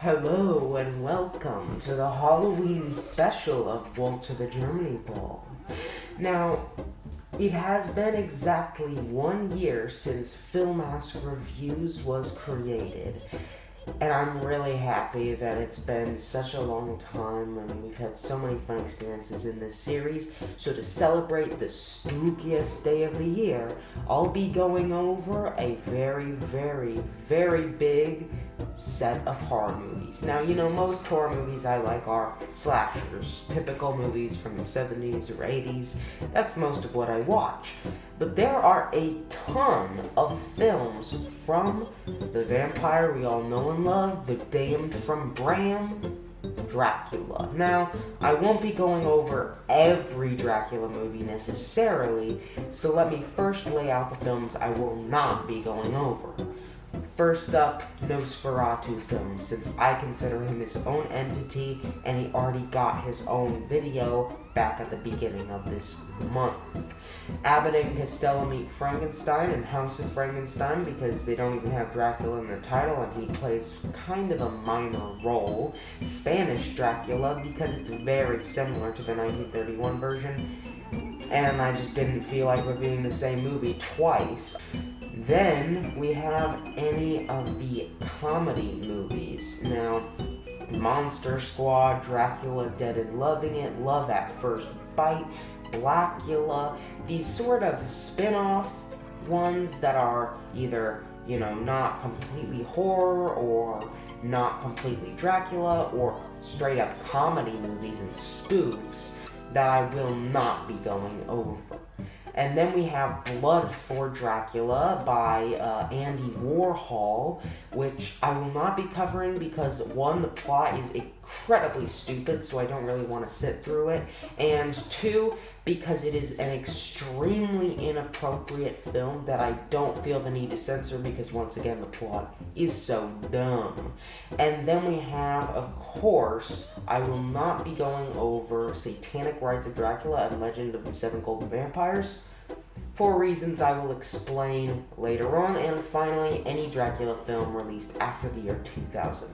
Hello and welcome to the Halloween special of WalterTheGermanyBall. Now, it has been exactly 1 year since FilMask Reviews was created, and I'm really happy that it's been such a long time and we've had so many fun experiences in this series. So to celebrate the spookiest day of the year, I'll be going over a very big set of horror movies. Now, most horror movies I like are slashers, typical movies from the 70s or 80s. That's most of what I watch. But there are a ton of films from the vampire we all know and love, the damned from Bram, Dracula. Now, I won't be going over every Dracula movie necessarily, so let me first lay out the films I will not be going over. First up, Nosferatu films, since I consider him his own entity and he already got his own video back at the beginning of this month. Abbott and Costello Meet Frankenstein and House of Frankenstein, because they don't even have Dracula in their title and he plays kind of a minor role. Spanish Dracula, because it's very similar to the 1931 version, and I just didn't feel like reviewing the same movie twice. Then we have any of the comedy movies. Now, Monster Squad, Dracula Dead and Loving It, Love at First Bite, Blackula, these sort of spin-off ones that are either, not completely horror or not completely Dracula, or straight up comedy movies and spoofs that I will not be going over. And then we have Blood of Dracula by Andy Warhol, which I will not be covering because, one, the plot is incredibly stupid, so I don't really want to sit through it, and two, because it is an extremely inappropriate film that I don't feel the need to censor because, once again, the plot is so dumb. And then we have, of course, I will not be going over Satanic Rites of Dracula and Legend of the Seven Golden Vampires, for reasons I will explain later on, and finally, any Dracula film released after the year 2000.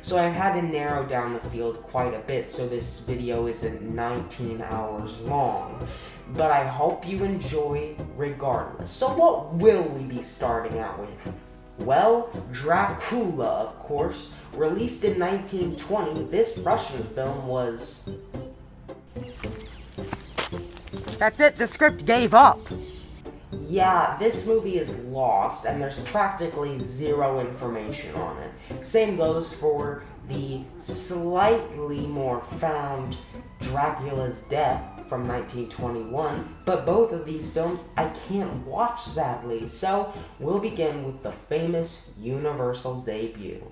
So I've had to narrow down the field quite a bit, so this video isn't 19 hours long, but I hope you enjoy regardless. So what will we be starting out with? Well, Dracula, of course. Released in 1920, this Russian film was... That's it, the script gave up! Yeah, this movie is lost, and there's practically zero information on it. Same goes for the slightly more found Dracula's Death from 1921, but both of these films I can't watch, sadly, so we'll begin with the famous Universal debut.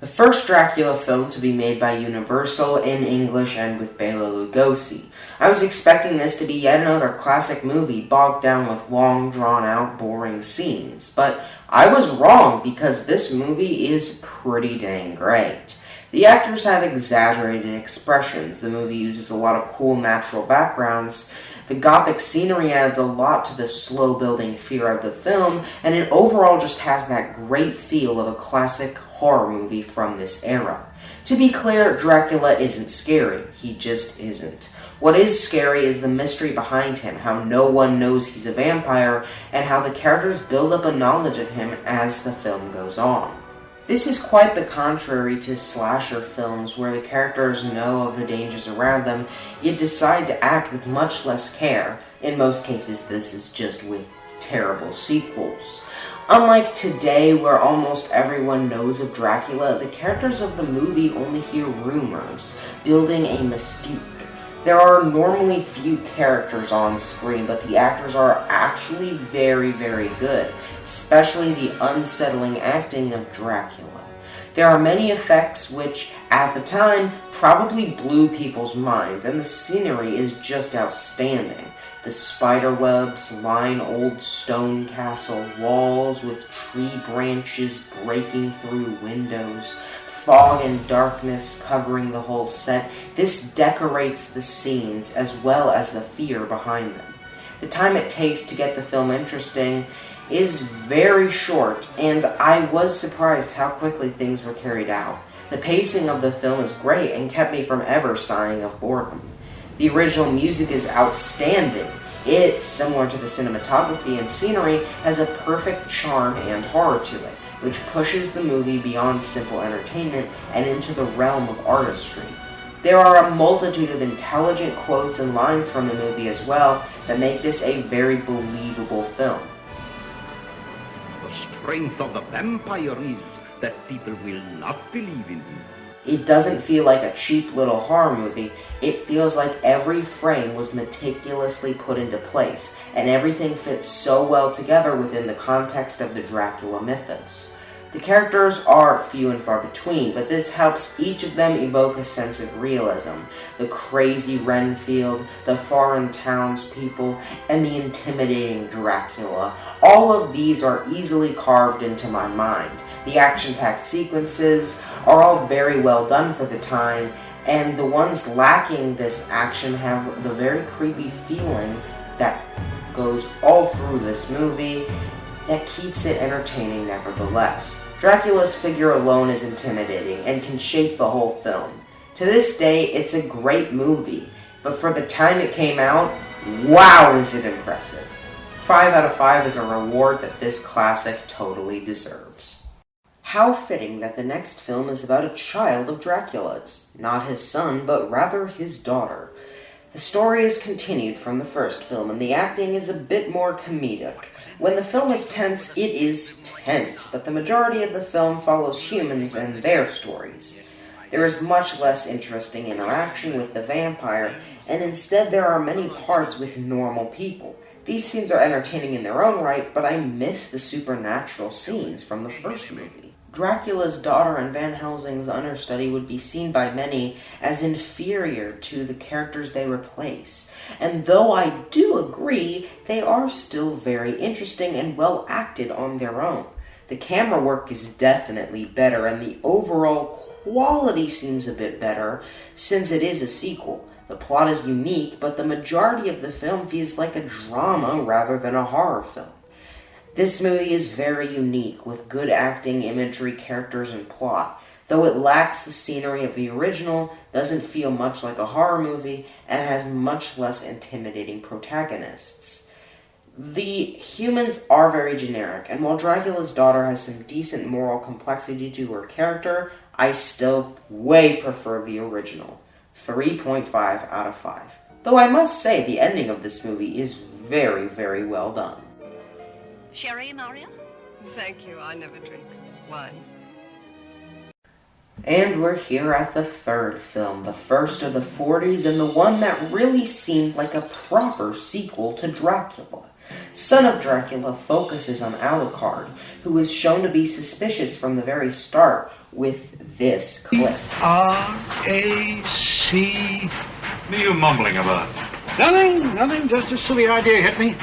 The first Dracula film to be made by Universal in English and with Bela Lugosi. I was expecting this to be yet another classic movie bogged down with long, drawn-out, boring scenes, but I was wrong because this movie is pretty dang great. The actors have exaggerated expressions, the movie uses a lot of cool natural backgrounds, the gothic scenery adds a lot to the slow-building fear of the film, and it overall just has that great feel of a classic horror movie from this era. To be clear, Dracula isn't scary. He just isn't. What is scary is the mystery behind him, how no one knows he's a vampire, and how the characters build up a knowledge of him as the film goes on. This is quite the contrary to slasher films where the characters know of the dangers around them, yet decide to act with much less care. In most cases, this is just with terrible sequels. Unlike today, where almost everyone knows of Dracula, the characters of the movie only hear rumors, building a mystique. There are normally few characters on screen, but the actors are actually very good, especially the unsettling acting of Dracula. There are many effects which, at the time, probably blew people's minds, and the scenery is just outstanding. The spider webs line old stone castle walls with tree branches breaking through windows, fog and darkness covering the whole set. This decorates the scenes as well as the fear behind them. The time it takes to get the film interesting is very short, and I was surprised how quickly things were carried out. The pacing of the film is great and kept me from ever sighing of boredom. The original music is outstanding. It, similar to the cinematography and scenery, has a perfect charm and horror to it, which pushes the movie beyond simple entertainment and into the realm of artistry. There are a multitude of intelligent quotes and lines from the movie as well that make this a very believable film. The strength of the vampire is that people will not believe in him. It doesn't feel like a cheap little horror movie. It feels like every frame was meticulously put into place, and everything fits so well together within the context of the Dracula mythos. The characters are few and far between, but this helps each of them evoke a sense of realism. The crazy Renfield, the foreign townspeople, and the intimidating Dracula. All of these are easily carved into my mind. The action-packed sequences are all very well done for the time, and the ones lacking this action have the very creepy feeling that goes all through this movie that keeps it entertaining nevertheless. Dracula's figure alone is intimidating and can shape the whole film. To this day, it's a great movie, but for the time it came out, wow is it impressive. 5 out of 5 is a reward that this classic totally deserves. How fitting that the next film is about a child of Dracula's. Not his son, but rather his daughter. The story is continued from the first film, and the acting is a bit more comedic. When the film is tense, it is tense, but the majority of the film follows humans and their stories. There is much less interesting interaction with the vampire, and instead there are many parts with normal people. These scenes are entertaining in their own right, but I miss the supernatural scenes from the first movie. Dracula's Daughter and Van Helsing's understudy would be seen by many as inferior to the characters they replace. And though I do agree, they are still very interesting and well acted on their own. The camera work is definitely better, and the overall quality seems a bit better since it is a sequel. The plot is unique, but the majority of the film feels like a drama rather than a horror film. This movie is very unique, with good acting, imagery, characters, and plot. Though it lacks the scenery of the original, doesn't feel much like a horror movie, and has much less intimidating protagonists. The humans are very generic, and while Dracula's Daughter has some decent moral complexity to her character, I still way prefer the original. 3.5 out of 5. Though I must say, the ending of this movie is very, very well done. Sherry, Maria? Thank you, I never drink wine. And we're here at the third film, the first of the 40s, and the one that really seemed like a proper sequel to Dracula. Son of Dracula focuses on Alucard, who is shown to be suspicious from the very start with this clip. R-A-C... What are you mumbling about? Nothing, just a silly idea hit me.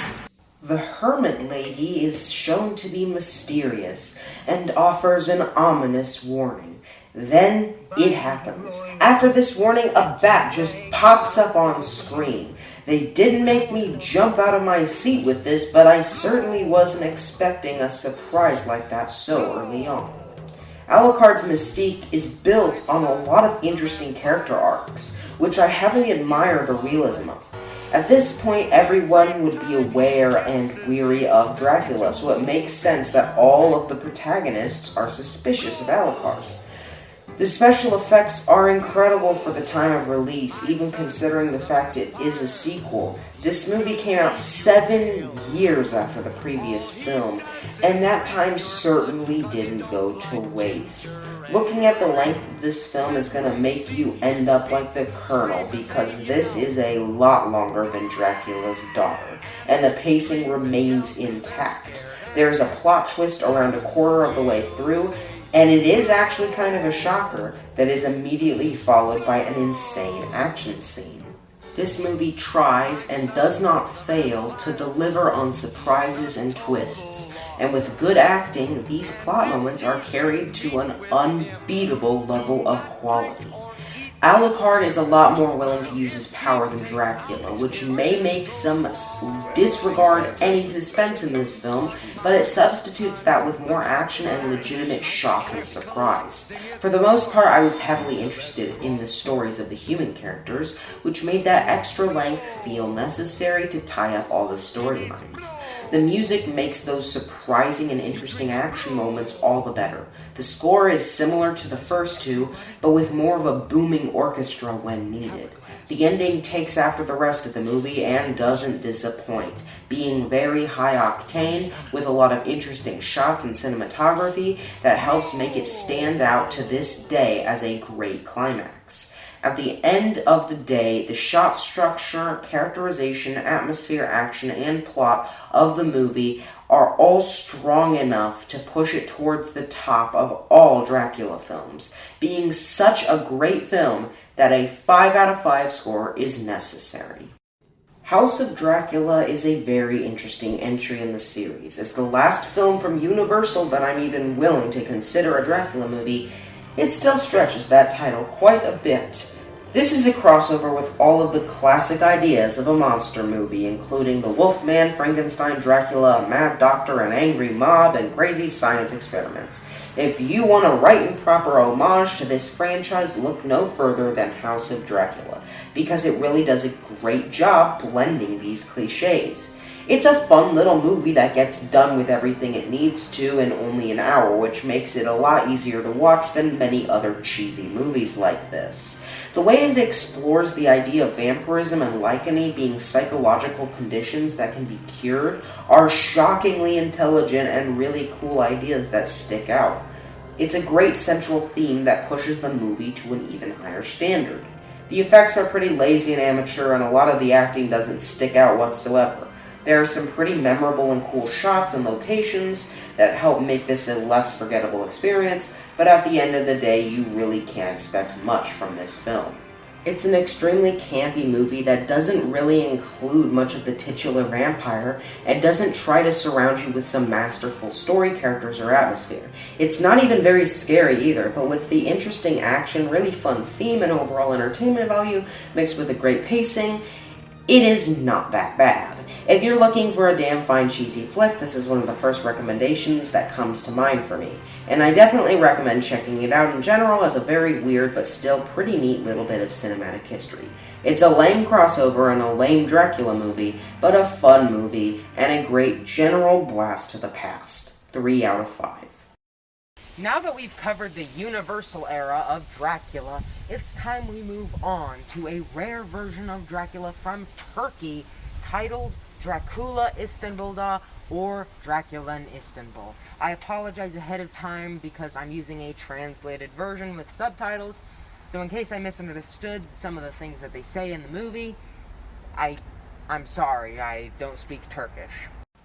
The Hermit Lady is shown to be mysterious and offers an ominous warning. Then it happens. After this warning, a bat just pops up on screen. They didn't make me jump out of my seat with this, but I certainly wasn't expecting a surprise like that so early on. Alucard's mystique is built on a lot of interesting character arcs, which I heavily admire the realism of. At this point, everyone would be aware and weary of Dracula, so it makes sense that all of the protagonists are suspicious of Alucard. The special effects are incredible for the time of release, even considering the fact it is a sequel. This movie came out 7 years after the previous film, and that time certainly didn't go to waste. Looking at the length of this film is going to make you end up like the Colonel, because this is a lot longer than Dracula's Daughter, and the pacing remains intact. There's a plot twist around a quarter of the way through, and it is actually kind of a shocker that is immediately followed by an insane action scene. This movie tries and does not fail to deliver on surprises and twists, and with good acting, these plot moments are carried to an unbeatable level of quality. Alucard is a lot more willing to use his power than Dracula, which may make some disregard any suspense in this film, but it substitutes that with more action and legitimate shock and surprise. For the most part, I was heavily interested in the stories of the human characters, which made that extra length feel necessary to tie up all the storylines. The music makes those surprising and interesting action moments all the better. The score is similar to the first two, but with more of a booming orchestra when needed. The ending takes after the rest of the movie and doesn't disappoint, being very high octane with a lot of interesting shots and cinematography that helps make it stand out to this day as a great climax. At the end of the day, the shot structure, characterization, atmosphere, action, and plot of the movie are all strong enough to push it towards the top of all Dracula films, being such a great film that a 5 out of 5 score is necessary. House of Dracula is a very interesting entry in the series. As the last film from Universal that I'm even willing to consider a Dracula movie, it still stretches that title quite a bit. This is a crossover with all of the classic ideas of a monster movie, including the Wolfman, Frankenstein, Dracula, a mad doctor, an angry mob, and crazy science experiments. If you want a right and proper homage to this franchise, look no further than House of Dracula, because it really does a great job blending these cliches. It's a fun little movie that gets done with everything it needs to in only an hour, which makes it a lot easier to watch than many other cheesy movies like this. The way it explores the idea of vampirism and lycany being psychological conditions that can be cured are shockingly intelligent and really cool ideas that stick out. It's a great central theme that pushes the movie to an even higher standard. The effects are pretty lazy and amateur, and a lot of the acting doesn't stick out whatsoever. There are some pretty memorable and cool shots and locations that help make this a less forgettable experience, but at the end of the day, you really can't expect much from this film. It's an extremely campy movie that doesn't really include much of the titular vampire and doesn't try to surround you with some masterful story, characters, or atmosphere. It's not even very scary either, but with the interesting action, really fun theme, and overall entertainment value mixed with a great pacing, it is not that bad. If you're looking for a damn fine cheesy flick, this is one of the first recommendations that comes to mind for me, and I definitely recommend checking it out in general as a very weird but still pretty neat little bit of cinematic history. It's a lame crossover and a lame Dracula movie, but a fun movie and a great general blast to the past. 3 out of 5. Now that we've covered the Universal era of Dracula, it's time we move on to a rare version of Dracula from Turkey titled Dracula Istanbul or Dracula in Istanbul. I apologize ahead of time because I'm using a translated version with subtitles, so in case I misunderstood some of the things that they say in the movie, I'm sorry, I don't speak Turkish.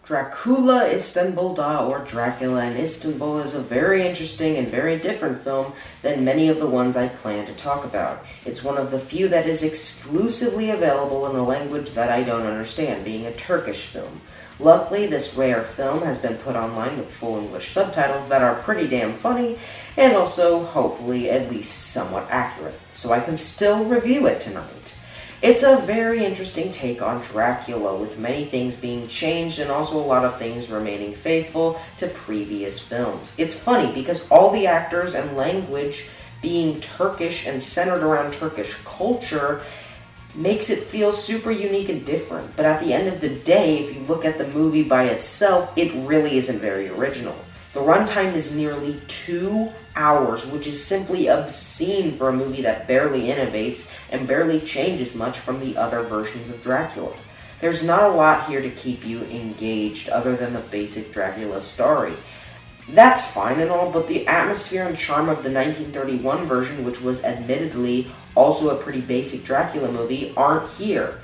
Dracula Istanbul or Dracula in Istanbul is a very interesting and very different film than many of the ones I plan to talk about. It's one of the few that is exclusively available in a language that I don't understand, being a Turkish film. Luckily, this rare film has been put online with full English subtitles that are pretty damn funny, and also, hopefully, at least somewhat accurate, so I can still review it tonight. It's a very interesting take on Dracula, with many things being changed and also a lot of things remaining faithful to previous films. It's funny because all the actors and language being Turkish and centered around Turkish culture makes it feel super unique and different, but at the end of the day, if you look at the movie by itself, it really isn't very original. The runtime is nearly 2 hours, which is simply obscene for a movie that barely innovates and barely changes much from the other versions of Dracula. There's not a lot here to keep you engaged other than the basic Dracula story. That's fine and all, but the atmosphere and charm of the 1931 version, which was admittedly also a pretty basic Dracula movie, aren't here.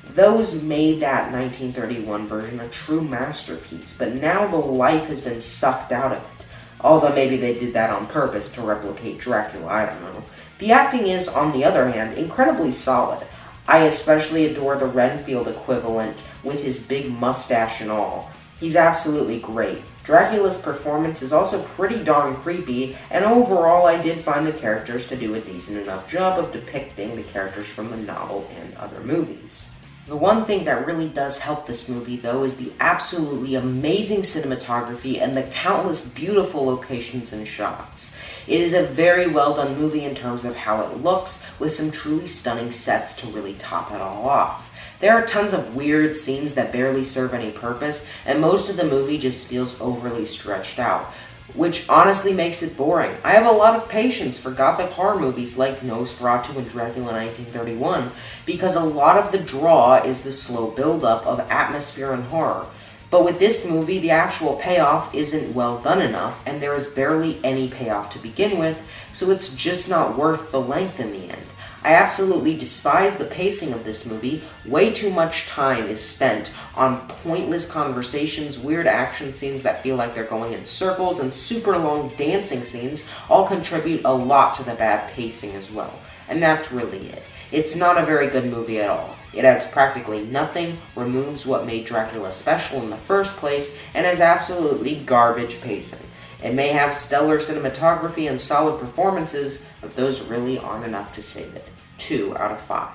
Those made that 1931 version a true masterpiece, but now the life has been sucked out of it. Although maybe they did that on purpose to replicate Dracula, I don't know. The acting is, on the other hand, incredibly solid. I especially adore the Renfield equivalent with his big mustache and all. He's absolutely great. Dracula's performance is also pretty darn creepy, and overall I did find the characters to do a decent enough job of depicting the characters from the novel and other movies. The one thing that really does help this movie, though, is the absolutely amazing cinematography and the countless beautiful locations and shots. It is a very well done movie in terms of how it looks, with some truly stunning sets to really top it all off. There are tons of weird scenes that barely serve any purpose, and most of the movie just feels overly stretched out, which honestly makes it boring. I have a lot of patience for gothic horror movies like Nosferatu and Dracula 1931, because a lot of the draw is the slow build-up of atmosphere and horror. But with this movie, the actual payoff isn't well done enough, and there is barely any payoff to begin with, so it's just not worth the length in the end. I absolutely despise the pacing of this movie. Way too much time is spent on pointless conversations, weird action scenes that feel like they're going in circles, and super long dancing scenes all contribute a lot to the bad pacing as well. And that's really it. It's not a very good movie at all. It adds practically nothing, removes what made Dracula special in the first place, and has absolutely garbage pacing. It may have stellar cinematography and solid performances, but those really aren't enough to save it. 2 out of 5.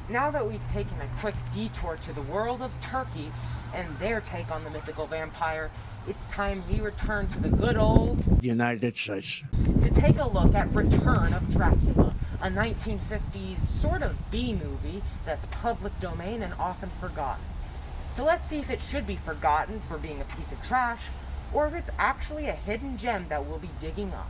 Now that we've taken a quick detour to the world of Turkey and their take on the mythical vampire, it's time we return to the good old United States to take a look at Return of Dracula, a 1950s sort of B-movie that's public domain and often forgotten. So let's see if it should be forgotten for being a piece of trash, or if it's actually a hidden gem that we'll be digging up.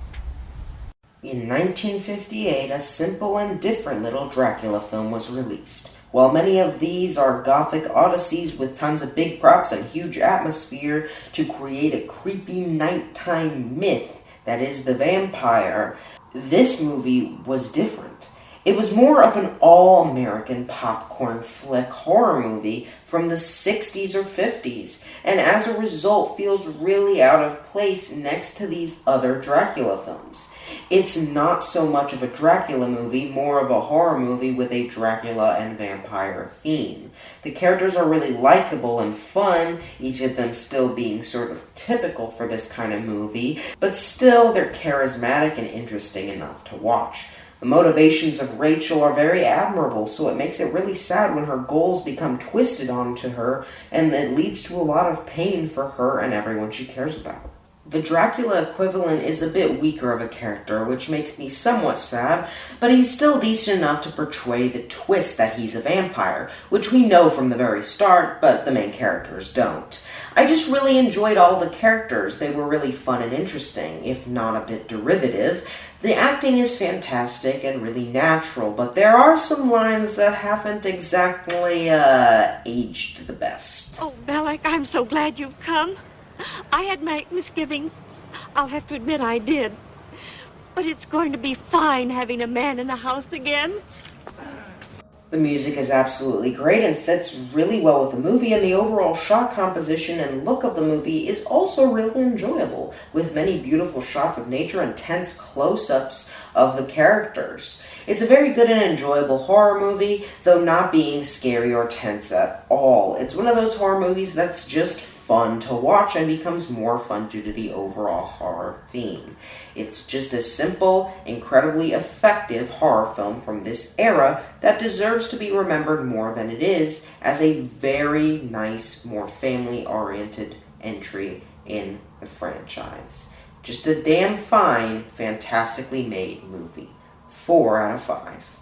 In 1958, a simple and different little Dracula film was released. While many of these are gothic odysseys with tons of big props and huge atmosphere to create a creepy nighttime myth that is the vampire, this movie was different. It was more of an all-American popcorn flick horror movie from the 60s or 50s, and as a result feels really out of place next to these other Dracula films. It's not so much of a Dracula movie, more of a horror movie with a Dracula and vampire theme. The characters are really likable and fun, each of them still being sort of typical for this kind of movie, but still they're charismatic and interesting enough to watch. The motivations of Rachel are very admirable, so it makes it really sad when her goals become twisted onto her, and it leads to a lot of pain for her and everyone she cares about. The Dracula equivalent is a bit weaker of a character, which makes me somewhat sad, but he's still decent enough to portray the twist that he's a vampire, which we know from the very start, but the main characters don't. I just really enjoyed all the characters. They were really fun and interesting, if not a bit derivative. The acting is fantastic and really natural, but there are some lines that haven't exactly, aged the best. Oh, Bellick, I'm so glad you've come. I had my misgivings. I'll have to admit I did. But it's going to be fine having a man in the house again. The music is absolutely great and fits really well with the movie, and the overall shot composition and look of the movie is also really enjoyable, with many beautiful shots of nature and tense close-ups of the characters. It's a very good and enjoyable horror movie, though not being scary or tense at all. It's one of those horror movies that's just fun to watch and becomes more fun due to the overall horror theme. It's just a simple, incredibly effective horror film from this era that deserves to be remembered more than it is as a very nice, more family-oriented entry in the franchise. Just a damn fine, fantastically made movie. 4 out of 5.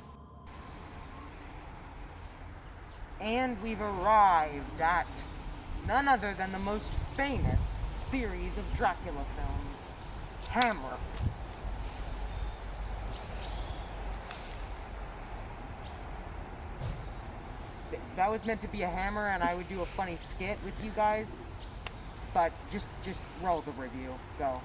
And we've arrived at none other than the most famous series of Dracula films, Hammer. That was meant to be a hammer, and I would do a funny skit with you guys, but just roll the review. Go.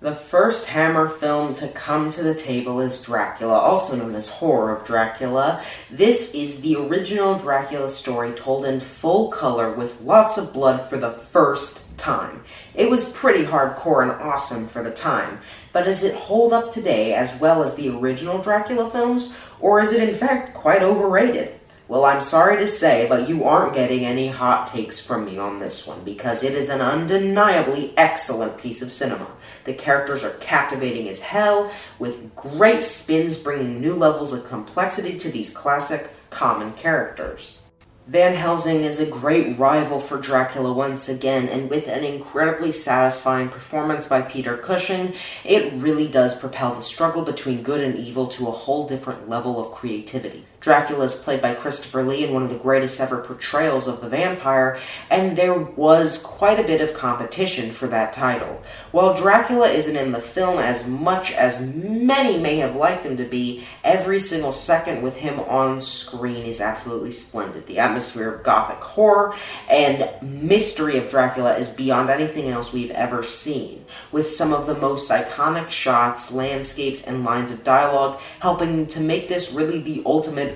The first Hammer film to come to the table is Dracula, also known as Horror of Dracula. This is the original Dracula story told in full color with lots of blood for the first time. It was pretty hardcore and awesome for the time, but does it hold up today as well as the original Dracula films, or is it in fact quite overrated? Well, I'm sorry to say, but you aren't getting any hot takes from me on this one, because it is an undeniably excellent piece of cinema. The characters are captivating as hell, with great spins bringing new levels of complexity to these classic, common characters. Van Helsing is a great rival for Dracula once again, and with an incredibly satisfying performance by Peter Cushing, it really does propel the struggle between good and evil to a whole different level of creativity. Dracula is played by Christopher Lee in one of the greatest ever portrayals of the vampire, and there was quite a bit of competition for that title. While Dracula isn't in the film as much as many may have liked him to be, every single second with him on screen is absolutely splendid. The atmosphere of gothic horror and mystery of Dracula is beyond anything else we've ever seen, with some of the most iconic shots, landscapes, and lines of dialogue helping to make this really the ultimate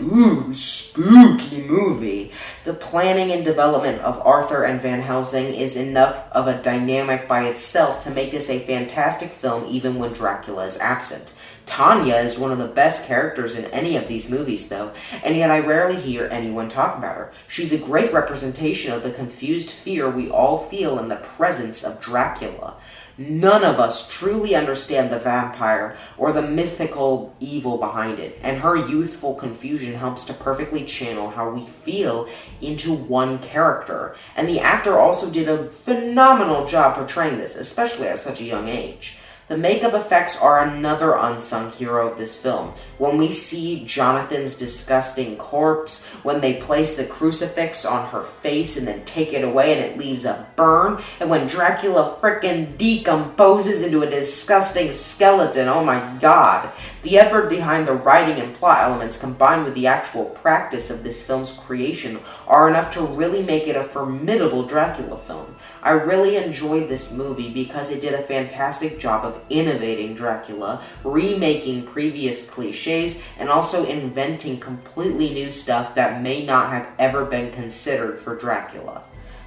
spooky movie. The planning and development of Arthur and Van Helsing is enough of a dynamic by itself to make this a fantastic film even when Dracula is absent. Tanya is one of the best characters in any of these movies, though, and yet I rarely hear anyone talk about her. She's a great representation of the confused fear we all feel in the presence of Dracula. None of us truly understand the vampire or the mythical evil behind it, and her youthful confusion helps to perfectly channel how we feel into one character. And the actor also did a phenomenal job portraying this, especially at such a young age. The makeup effects are another unsung hero of this film. When we see Jonathan's disgusting corpse, when they place the crucifix on her face and then take it away and it leaves a burn, and when Dracula frickin' decomposes into a disgusting skeleton, oh my god. The effort behind the writing and plot elements combined with the actual practice of this film's creation are enough to really make it a formidable Dracula film. I really enjoyed this movie because it did a fantastic job of innovating Dracula, remaking previous cliches, and also inventing completely new stuff that may not have ever been considered for Dracula.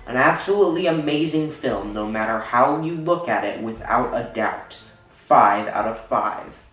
An absolutely amazing film, no matter how you look at it, without a doubt. 5 out of 5.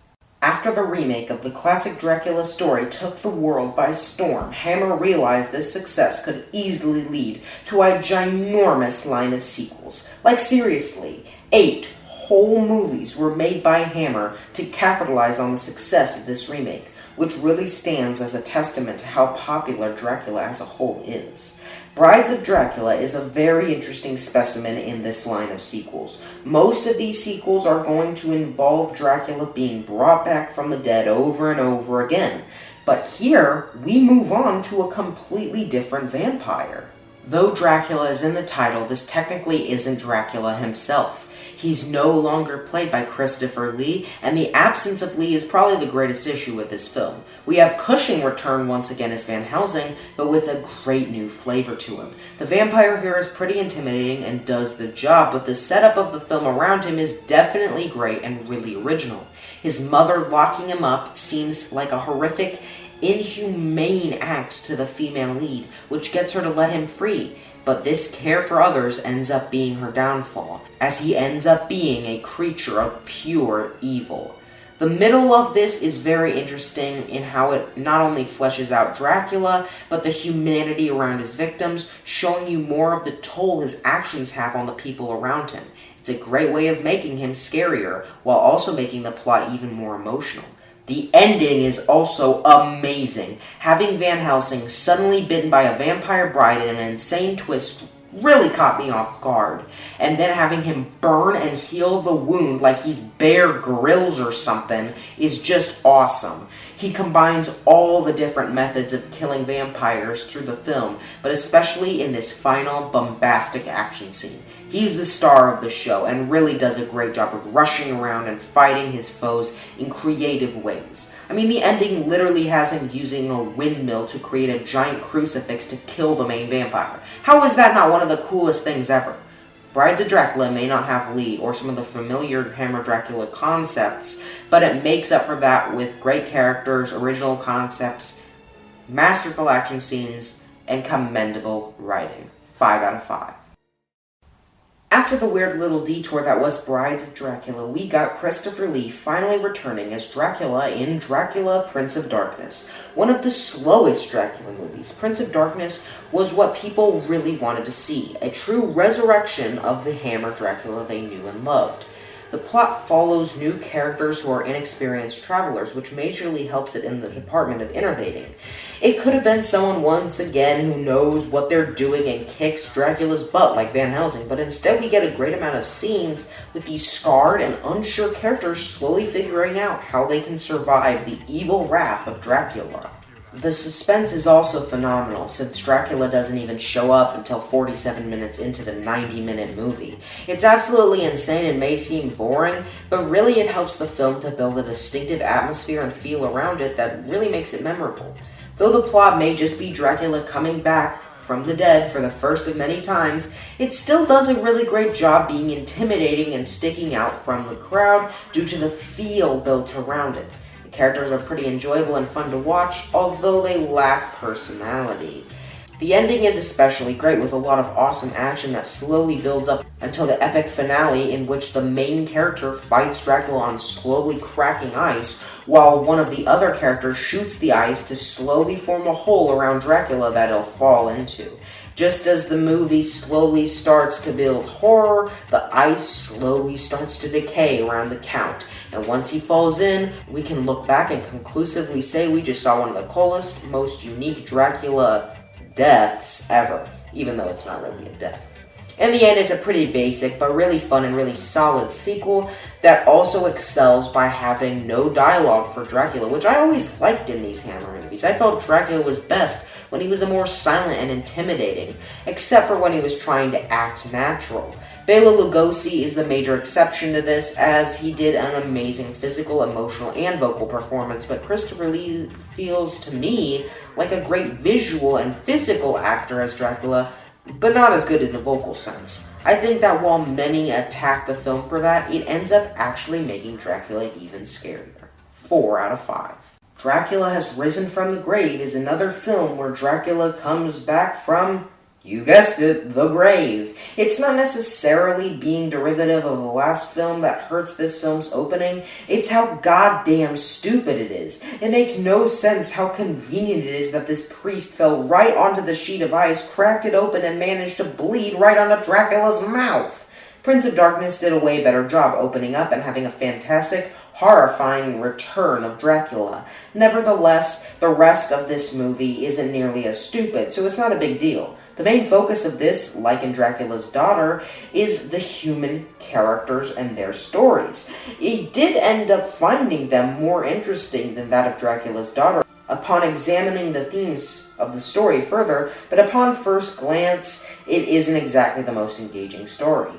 After the remake of the classic Dracula story took the world by storm, Hammer realized this success could easily lead to a ginormous line of sequels. Like seriously, 8 whole movies were made by Hammer to capitalize on the success of this remake, which really stands as a testament to how popular Dracula as a whole is. Brides of Dracula is a very interesting specimen in this line of sequels. Most of these sequels are going to involve Dracula being brought back from the dead over and over again. But here, we move on to a completely different vampire. Though Dracula is in the title, this technically isn't Dracula himself. He's no longer played by Christopher Lee, and the absence of Lee is probably the greatest issue with this film. We have Cushing return once again as Van Helsing, but with a great new flavor to him. The vampire here is pretty intimidating and does the job, but the setup of the film around him is definitely great and really original. His mother locking him up seems like a horrific, inhumane act to the female lead, which gets her to let him free. But this care for others ends up being her downfall, as he ends up being a creature of pure evil. The middle of this is very interesting in how it not only fleshes out Dracula, but the humanity around his victims, showing you more of the toll his actions have on the people around him. It's a great way of making him scarier, while also making the plot even more emotional. The ending is also amazing. Having Van Helsing suddenly bitten by a vampire bride in an insane twist really caught me off guard. And then having him burn and heal the wound like he's Bear Grylls or something is just awesome. He combines all the different methods of killing vampires through the film, but especially in this final bombastic action scene. He's the star of the show and really does a great job of rushing around and fighting his foes in creative ways. I mean, the ending literally has him using a windmill to create a giant crucifix to kill the main vampire. How is that not one of the coolest things ever? Brides of Dracula may not have Lee or some of the familiar Hammer Dracula concepts, but it makes up for that with great characters, original concepts, masterful action scenes, and commendable writing. 5 out of 5. After the weird little detour that was Brides of Dracula, we got Christopher Lee finally returning as Dracula in Dracula, Prince of Darkness, one of the slowest Dracula movies. Prince of Darkness was what people really wanted to see, a true resurrection of the Hammer Dracula they knew and loved. The plot follows new characters who are inexperienced travelers, which majorly helps it in the department of innovating. It could have been someone once again who knows what they're doing and kicks Dracula's butt like Van Helsing, but instead we get a great amount of scenes with these scarred and unsure characters slowly figuring out how they can survive the evil wrath of Dracula. The suspense is also phenomenal, since Dracula doesn't even show up until 47 minutes into the 90-minute movie. It's absolutely insane and may seem boring, but really it helps the film to build a distinctive atmosphere and feel around it that really makes it memorable. Though the plot may just be Dracula coming back from the dead for the first of many times, it still does a really great job being intimidating and sticking out from the crowd due to the feel built around it. Characters are pretty enjoyable and fun to watch, although they lack personality. The ending is especially great, with a lot of awesome action that slowly builds up until the epic finale in which the main character fights Dracula on slowly cracking ice, while one of the other characters shoots the ice to slowly form a hole around Dracula that he'll fall into. Just as the movie slowly starts to build horror, the ice slowly starts to decay around the Count. And once he falls in, we can look back and conclusively say we just saw one of the coolest, most unique Dracula deaths ever, even though it's not really a death. In the end, it's a pretty basic, but really fun and really solid sequel that also excels by having no dialogue for Dracula, which I always liked in these Hammer movies. I felt Dracula was best when he was a more silent and intimidating, except for when he was trying to act natural. Bela Lugosi is the major exception to this, as he did an amazing physical, emotional, and vocal performance, but Christopher Lee feels to me like a great visual and physical actor as Dracula, but not as good in a vocal sense. I think that while many attack the film for that, it ends up actually making Dracula even scarier. 4 out of 5. Dracula Has Risen from the Grave is another film where Dracula comes back from, you guessed it, the grave. It's not necessarily being derivative of the last film that hurts this film's opening, it's how goddamn stupid it is. It makes no sense how convenient it is that this priest fell right onto the sheet of ice, cracked it open, and managed to bleed right onto Dracula's mouth. Prince of Darkness did a way better job opening up and having a fantastic, horrifying return of Dracula. Nevertheless, the rest of this movie isn't nearly as stupid, so it's not a big deal. The main focus of this, like in Dracula's Daughter, is the human characters and their stories. It did end up finding them more interesting than that of Dracula's Daughter upon examining the themes of the story further, but upon first glance, it isn't exactly the most engaging story.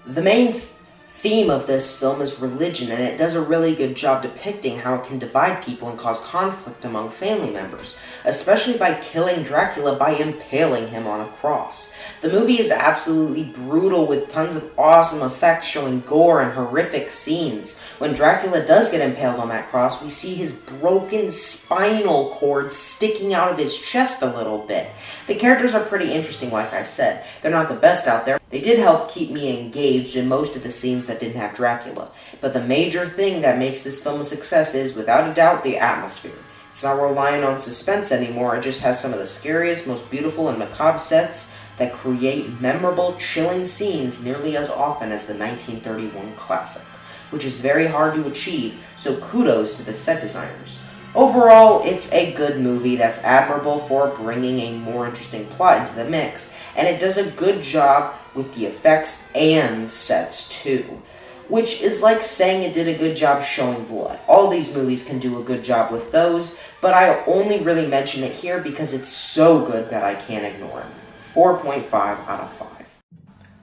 The main theme of this film is religion, and it does a really good job depicting how it can divide people and cause conflict among family members, especially by killing Dracula by impaling him on a cross. The movie is absolutely brutal, with tons of awesome effects showing gore and horrific scenes. When Dracula does get impaled on that cross, we see his broken spinal cord sticking out of his chest a little bit. The characters are pretty interesting, like I said. They're not the best out there. They did help keep me engaged in most of the scenes that didn't have Dracula. But the major thing that makes this film a success is, without a doubt, the atmosphere. It's not relying on suspense anymore, it just has some of the scariest, most beautiful, and macabre sets that create memorable, chilling scenes nearly as often as the 1931 classic, which is very hard to achieve, so kudos to the set designers. Overall, it's a good movie that's admirable for bringing a more interesting plot into the mix, and it does a good job with the effects and sets too. Which is like saying it did a good job showing blood. All these movies can do a good job with those, but I only really mention it here because it's so good that I can't ignore it. 4.5 out of 5.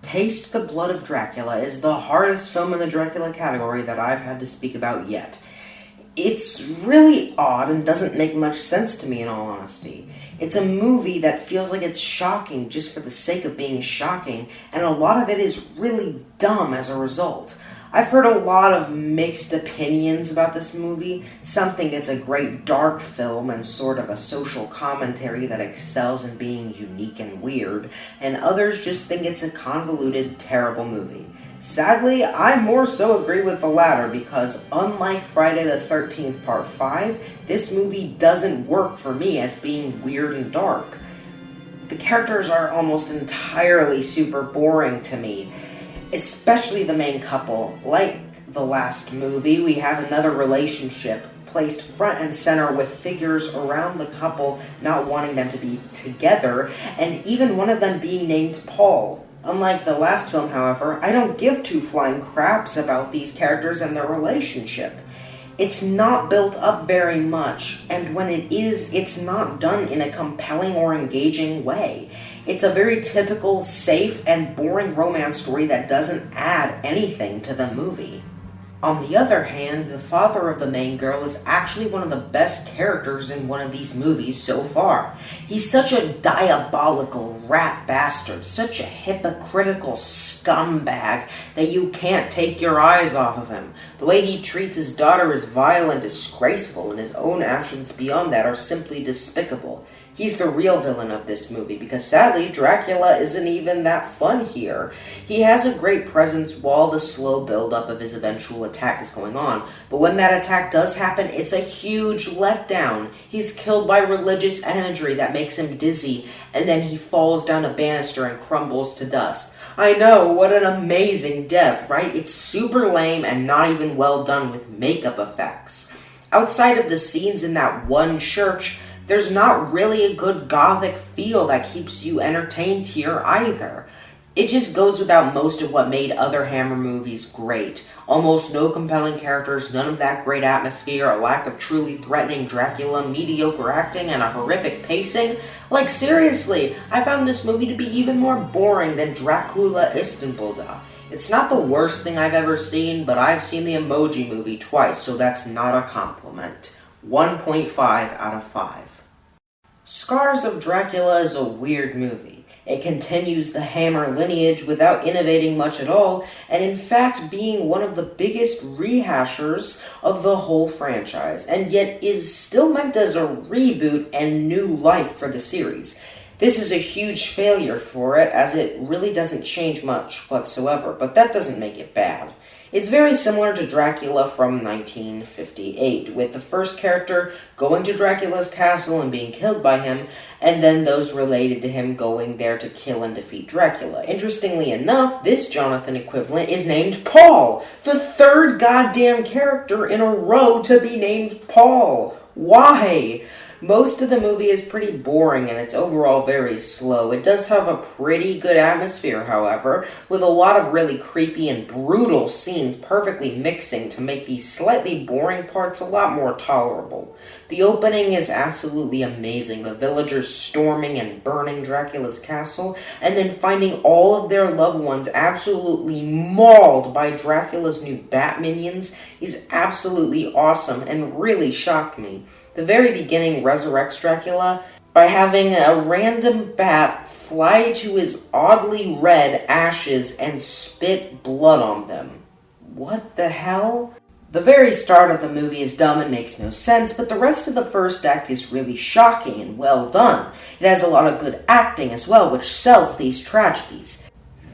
Taste the Blood of Dracula is the hardest film in the Dracula category that I've had to speak about yet. It's really odd and doesn't make much sense to me, in all honesty. It's a movie that feels like it's shocking just for the sake of being shocking, and a lot of it is really dumb as a result. I've heard a lot of mixed opinions about this movie. Some think it's a great dark film and sort of a social commentary that excels in being unique and weird, and others just think it's a convoluted, terrible movie. Sadly, I more so agree with the latter because unlike Friday the 13th Part 5, this movie doesn't work for me as being weird and dark. The characters are almost entirely super boring to me, especially the main couple. Like the last movie, we have another relationship placed front and center with figures around the couple not wanting them to be together, and even one of them being named Paul. Unlike the last film, however, I don't give two flying craps about these characters and their relationship. It's not built up very much, and when it is, it's not done in a compelling or engaging way. It's a very typical, safe, and boring romance story that doesn't add anything to the movie. On the other hand, the father of the main girl is actually one of the best characters in one of these movies so far. He's such a diabolical rat bastard, such a hypocritical scumbag that you can't take your eyes off of him. The way he treats his daughter is vile and disgraceful, and his own actions beyond that are simply despicable. He's the real villain of this movie, because sadly, Dracula isn't even that fun here. He has a great presence while the slow build-up of his eventual attack is going on, but when that attack does happen, it's a huge letdown. He's killed by religious imagery that makes him dizzy, and then he falls down a banister and crumbles to dust. I know, what an amazing death, right? It's super lame and not even well done with makeup effects. Outside of the scenes in that one church, there's not really a good gothic feel that keeps you entertained here either. It just goes without most of what made other Hammer movies great. Almost no compelling characters, none of that great atmosphere, a lack of truly threatening Dracula, mediocre acting, and a horrific pacing. Like seriously, I found this movie to be even more boring than Dracula Istanbul. It's not the worst thing I've ever seen, but I've seen the Emoji Movie twice, so that's not a compliment. 1.5 out of 5. Scars of Dracula is a weird movie. It continues the Hammer lineage without innovating much at all, and in fact being one of the biggest rehashers of the whole franchise, and yet is still meant as a reboot and new life for the series. This is a huge failure for it, as it really doesn't change much whatsoever, but that doesn't make it bad. It's very similar to Dracula from 1958, with the first character going to Dracula's castle and being killed by him, and then those related to him going there to kill and defeat Dracula. Interestingly enough, this Jonathan equivalent is named Paul, the third goddamn character in a row to be named Paul. Why? Most of the movie is pretty boring and it's overall very slow. It does have a pretty good atmosphere, however, with a lot of really creepy and brutal scenes perfectly mixing to make these slightly boring parts a lot more tolerable. The opening is absolutely amazing, the villagers storming and burning Dracula's castle, and then finding all of their loved ones absolutely mauled by Dracula's new bat minions is absolutely awesome and really shocked me. The very beginning resurrects Dracula by having a random bat fly to his oddly red ashes and spit blood on them. What the hell? The very start of the movie is dumb and makes no sense, but the rest of the first act is really shocking and well done. It has a lot of good acting as well, which sells these tragedies.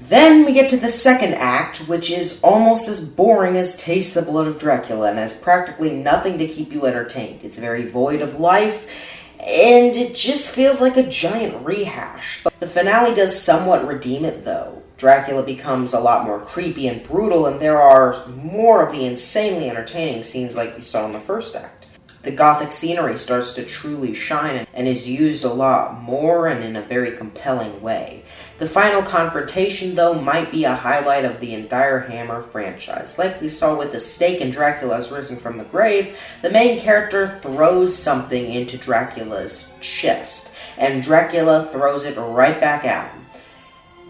Then we get to the second act, which is almost as boring as Taste the Blood of Dracula and has practically nothing to keep you entertained. It's very void of life, and it just feels like a giant rehash. But the finale does somewhat redeem it, though. Dracula becomes a lot more creepy and brutal, and there are more of the insanely entertaining scenes like we saw in the first act. The gothic scenery starts to truly shine and is used a lot more and in a very compelling way. The final confrontation, though, might be a highlight of the entire Hammer franchise. Like we saw with the stake in Dracula's Risen from the Grave, the main character throws something into Dracula's chest, and Dracula throws it right back at him.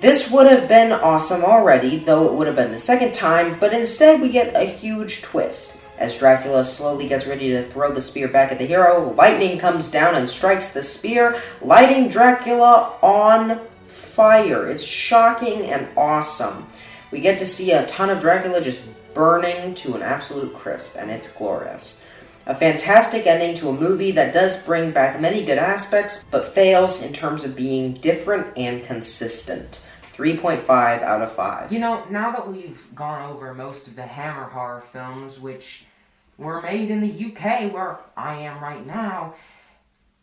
This would have been awesome already, though it would have been the second time, but instead we get a huge twist. As Dracula slowly gets ready to throw the spear back at the hero, lightning comes down and strikes the spear, lighting Dracula on fire. It's shocking and awesome. We get to see a ton of Dracula just burning to an absolute crisp, and it's glorious. A fantastic ending to a movie that does bring back many good aspects, but fails in terms of being different and consistent. 3.5 out of 5. You know, now that we've gone over most of the Hammer horror films, which were made in the UK, where I am right now,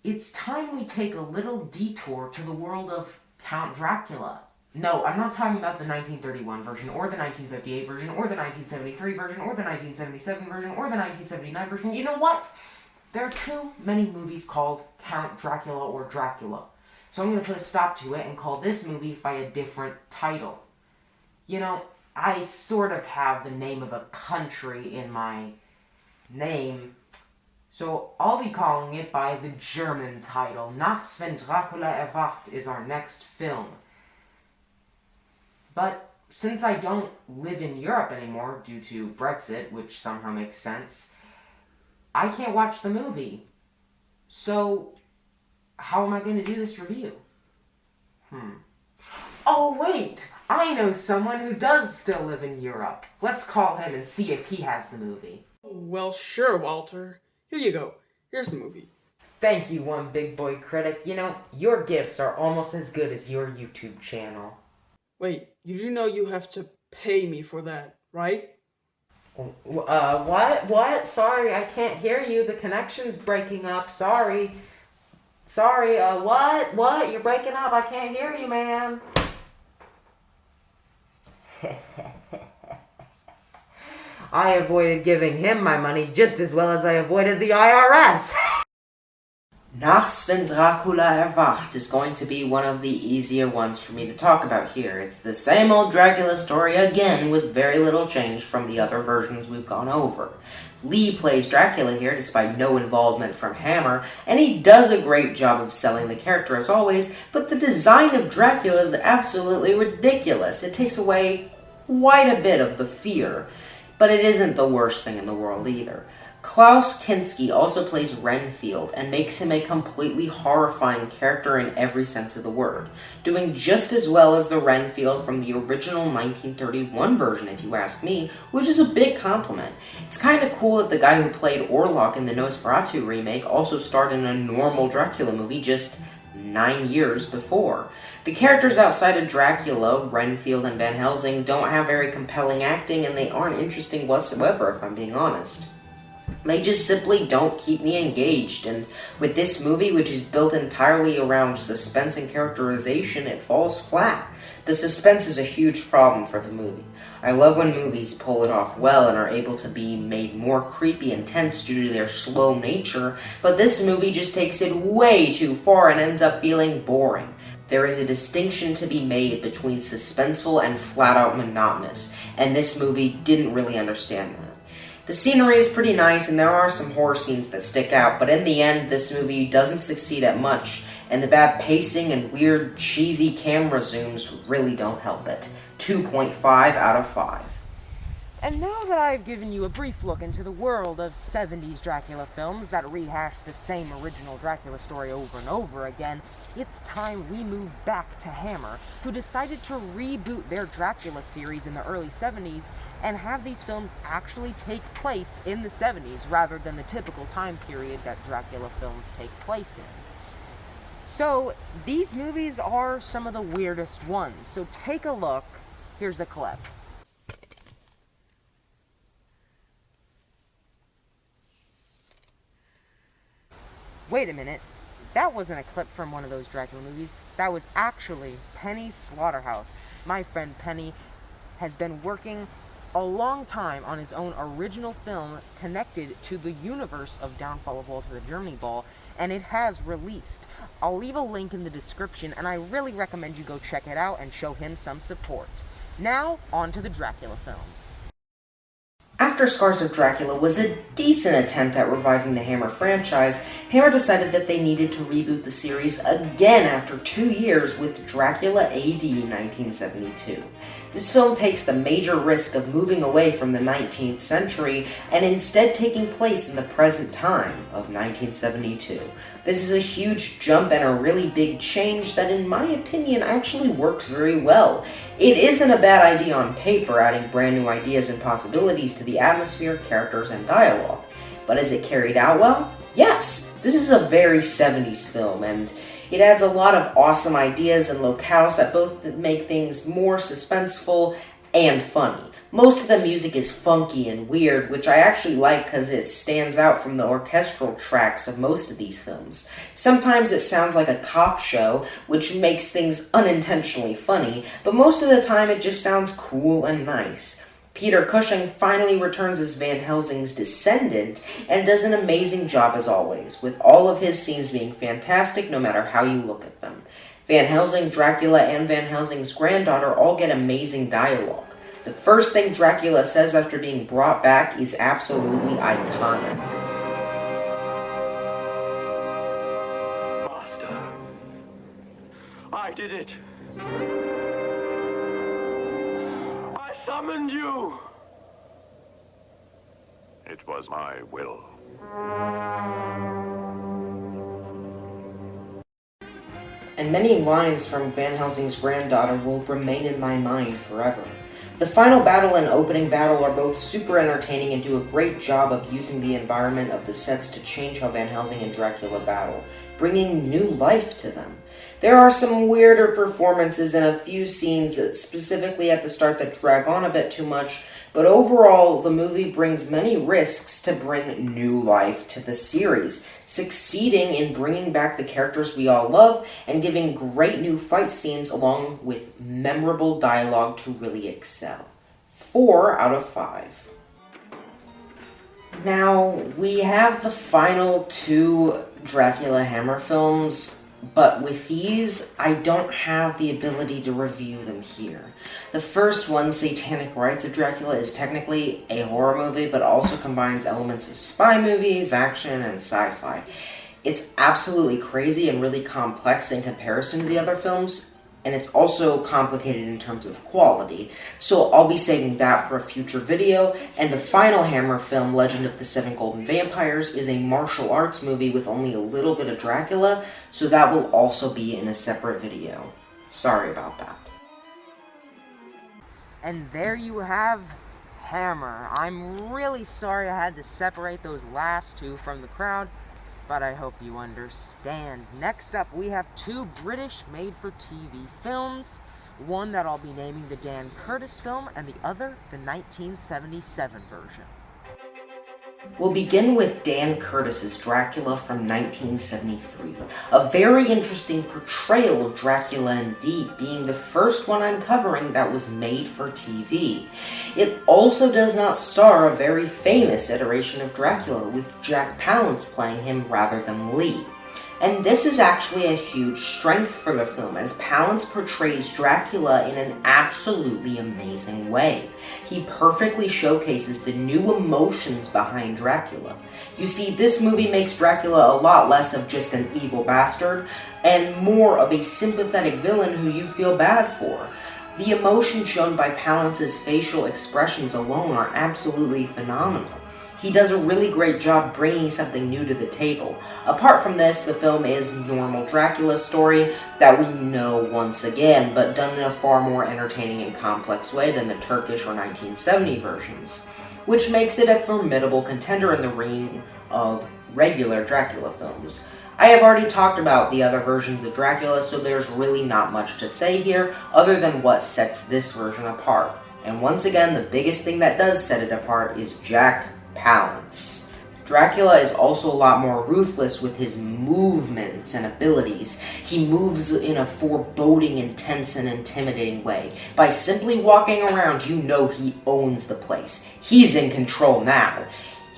it's time we take a little detour to the world of Count Dracula. No, I'm not talking about the 1931 version, or the 1958 version, or the 1973 version, or the 1977 version, or the 1979 version. You know what? There are too many movies called Count Dracula or Dracula. So I'm going to put a stop to it and call this movie by a different title. You know, I sort of have the name of a country in my name, so I'll be calling it by the German title. Nachts wenn Dracula erwacht is our next film. But since I don't live in Europe anymore due to Brexit, which somehow makes sense, I can't watch the movie. So, how am I going to do this review? Oh wait! I know someone who does still live in Europe. Let's call him and see if he has the movie. Well, sure, Walter. Here you go. Here's the movie. Thank you, one big boy critic. You know, your gifts are almost as good as your YouTube channel. Wait, you do know you have to pay me for that, right? What? Sorry, I can't hear you. The connection's breaking up. Sorry, what? You're breaking up. I can't hear you, man. I avoided giving him my money just as well as I avoided the IRS. Nachts wenn Dracula erwacht is going to be one of the easier ones for me to talk about here. It's the same old Dracula story again with very little change from the other versions we've gone over. Lee plays Dracula here despite no involvement from Hammer, and he does a great job of selling the character as always, but the design of Dracula is absolutely ridiculous. It takes away quite a bit of the fear, but it isn't the worst thing in the world either. Klaus Kinski also plays Renfield and makes him a completely horrifying character in every sense of the word, doing just as well as the Renfield from the original 1931 version if you ask me, which is a big compliment. It's kind of cool that the guy who played Orlok in the Nosferatu remake also starred in a normal Dracula movie just 9 years before. The characters outside of Dracula, Renfield and Van Helsing, don't have very compelling acting and they aren't interesting whatsoever if I'm being honest. They just simply don't keep me engaged, and with this movie, which is built entirely around suspense and characterization, it falls flat. The suspense is a huge problem for the movie. I love when movies pull it off well and are able to be made more creepy and tense due to their slow nature, but this movie just takes it way too far and ends up feeling boring. There is a distinction to be made between suspenseful and flat-out monotonous, and this movie didn't really understand that. The scenery is pretty nice, and there are some horror scenes that stick out, but in the end, this movie doesn't succeed at much, and the bad pacing and weird, cheesy camera zooms really don't help it. 2.5 out of 5. And now that I've given you a brief look into the world of 70s Dracula films that rehash the same original Dracula story over and over again, it's time we move back to Hammer, who decided to reboot their Dracula series in the early 70s and have these films actually take place in the 70s rather than the typical time period that Dracula films take place in. So, these movies are some of the weirdest ones, so take a look. Here's a clip. Wait a minute, that wasn't a clip from one of those Dracula movies. That was actually Penny's Slaughterhouse. My friend Penny has been working a long time on his own original film connected to the universe of Downfall of WalterTheGermanyBall, and it has released. I'll leave a link in the description, and I really recommend you go check it out and show him some support. Now, on to the Dracula films. After after Scars of Dracula was a decent attempt at reviving the Hammer franchise, Hammer decided that they needed to reboot the series again after 2 years with Dracula AD 1972. This film takes the major risk of moving away from the 19th century and instead taking place in the present time of 1972. This is a huge jump and a really big change that, in my opinion, actually works very well. It isn't a bad idea on paper, adding brand new ideas and possibilities to the atmosphere, characters, and dialogue. But is it carried out well? Yes! This is a very 70s film, and it adds a lot of awesome ideas and locales that both make things more suspenseful and funny. Most of the music is funky and weird, which I actually like because it stands out from the orchestral tracks of most of these films. Sometimes it sounds like a cop show, which makes things unintentionally funny, but most of the time it just sounds cool and nice. Peter Cushing finally returns as Van Helsing's descendant and does an amazing job as always, with all of his scenes being fantastic no matter how you look at them. Van Helsing, Dracula, and Van Helsing's granddaughter all get amazing dialogue. The first thing Dracula says after being brought back is absolutely iconic. Master, I did it. I summoned you. It was my will. And many lines from Van Helsing's granddaughter will remain in my mind forever. The final battle and opening battle are both super entertaining and do a great job of using the environment of the sets to change how Van Helsing and Dracula battle, bringing new life to them. There are some weirder performances in a few scenes, specifically at the start, that drag on a bit too much, but overall, the movie brings many risks to bring new life to the series, succeeding in bringing back the characters we all love and giving great new fight scenes along with memorable dialogue to really excel. 4 out of 5. Now, we have the final 2 Dracula Hammer films, but with these, I don't have the ability to review them here. The first one, Satanic Rites of Dracula, is technically a horror movie, but also combines elements of spy movies, action, and sci-fi. It's absolutely crazy and really complex in comparison to the other films, and it's also complicated in terms of quality, so I'll be saving that for a future video. And the final Hammer film, Legend of the Seven Golden Vampires, is a martial arts movie with only a little bit of Dracula, so that will also be in a separate video. Sorry about that. And there you have Hammer. I'm really sorry I had to separate those last 2 from the crowd, but I hope you understand. Next up, we have 2 British made-for-TV films. One that I'll be naming the Dan Curtis film, and the other, the 1977 version. We'll begin with Dan Curtis's Dracula from 1973. A very interesting portrayal of Dracula indeed, being the first one I'm covering that was made for TV. It also does not star a very famous iteration of Dracula, with Jack Palance playing him rather than Lee. And this is actually a huge strength for the film, as Palance portrays Dracula in an absolutely amazing way. He perfectly showcases the new emotions behind Dracula. You see, this movie makes Dracula a lot less of just an evil bastard, and more of a sympathetic villain who you feel bad for. The emotion shown by Palance's facial expressions alone are absolutely phenomenal. He does a really great job bringing something new to the table. Apart from this, the film is normal Dracula's story that we know once again, but done in a far more entertaining and complex way than the Turkish or 1970 versions, which makes it a formidable contender in the ring of regular Dracula films. I have already talked about the other versions of Dracula, so there's really not much to say here other than what sets this version apart. And once again, the biggest thing that does set it apart is Jack Palance. Dracula is also a lot more ruthless with his movements and abilities. He moves in a foreboding, intense, and intimidating way. By simply walking around, you know he owns the place. He's in control now.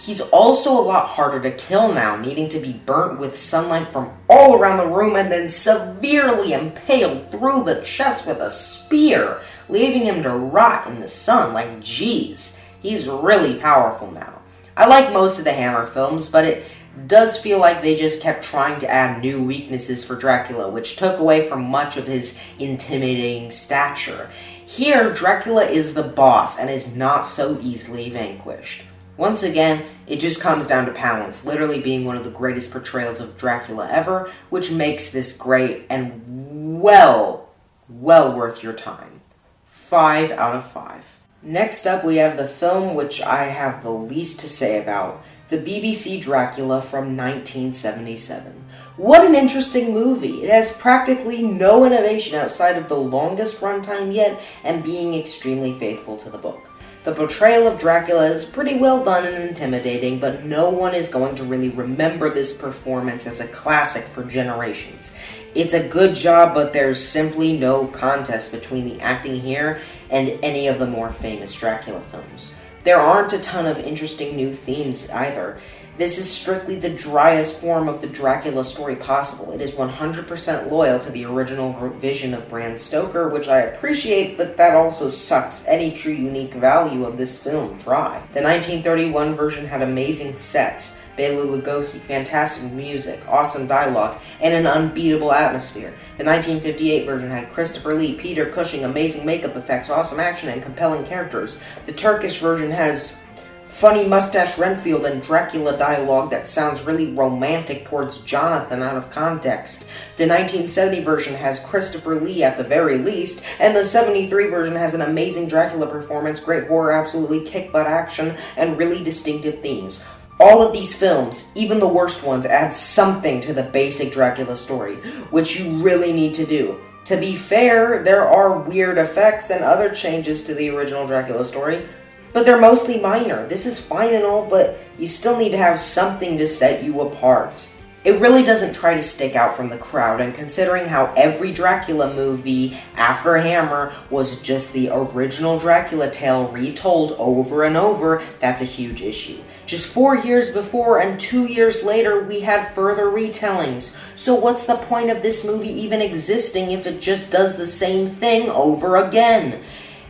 He's also a lot harder to kill now, needing to be burnt with sunlight from all around the room and then severely impaled through the chest with a spear, leaving him to rot in the sun. Like, geez. He's really powerful now. I like most of the Hammer films, but it does feel like they just kept trying to add new weaknesses for Dracula, which took away from much of his intimidating stature. Here, Dracula is the boss and is not so easily vanquished. Once again, it just comes down to balance, literally being one of the greatest portrayals of Dracula ever, which makes this great and well worth your time. 5 out of 5. Next up, we have the film which I have the least to say about, the BBC Dracula from 1977. What an interesting movie. It has practically no innovation outside of the longest runtime yet and being extremely faithful to the book. The portrayal of Dracula is pretty well done and intimidating, but no one is going to really remember this performance as a classic for generations. It's a good job, but there's simply no contest between the acting here and any of the more famous Dracula films. There aren't a ton of interesting new themes either. This is strictly the driest form of the Dracula story possible. It is 100% loyal to the original vision of Bram Stoker, which I appreciate, but that also sucks any true unique value of this film dry. The 1931 version had amazing sets, Bela Lugosi, fantastic music, awesome dialogue, and an unbeatable atmosphere. The 1958 version had Christopher Lee, Peter Cushing, amazing makeup effects, awesome action, and compelling characters. The Turkish version has funny mustache Renfield and Dracula dialogue that sounds really romantic towards Jonathan out of context. The 1970 version has Christopher Lee at the very least, and the 73 version has an amazing Dracula performance, great horror, absolutely kick-butt action, and really distinctive themes. All of these films, even the worst ones, add something to the basic Dracula story, which you really need to do. To be fair, there are weird effects and other changes to the original Dracula story, but they're mostly minor. This is fine and all, but you still need to have something to set you apart. It really doesn't try to stick out from the crowd, and considering how every Dracula movie after Hammer was just the original Dracula tale retold over and over, that's a huge issue. Just 4 years before and 2 years later, we had further retellings. So what's the point of this movie even existing if it just does the same thing over again?